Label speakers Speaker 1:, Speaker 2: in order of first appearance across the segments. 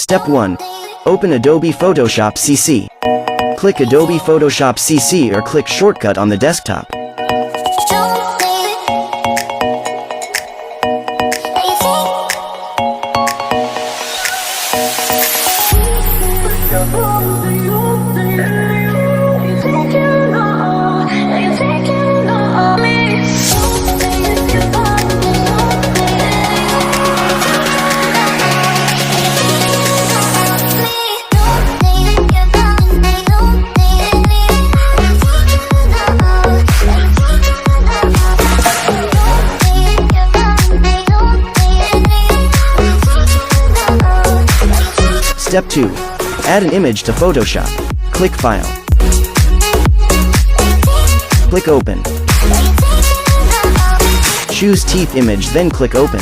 Speaker 1: Step 1. Open Adobe Photoshop CC. Click Adobe Photoshop CC or click Shortcut on the desktop. Step 2. Add an image to Photoshop. Click File. Click Open. Choose Teeth image, then click Open.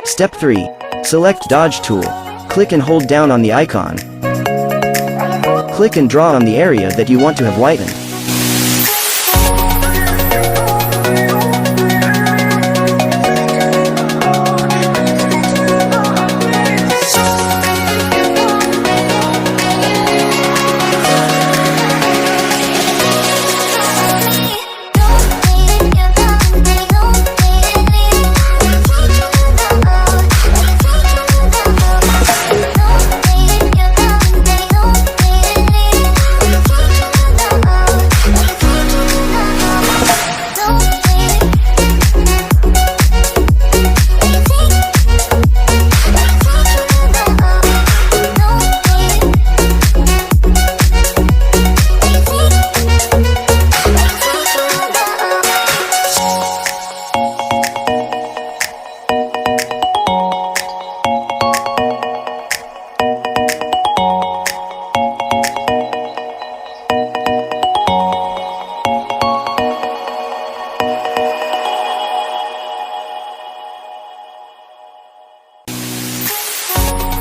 Speaker 1: Step 3. Select Dodge tool. Click and hold down on the icon. Click and draw on the area that you want to have whitened.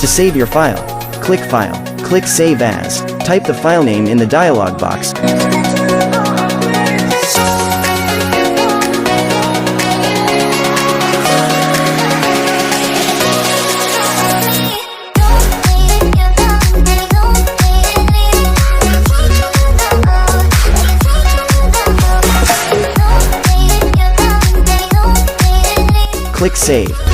Speaker 1: To save your file, click File, click Save As, type the file name in the dialog box. Click Save.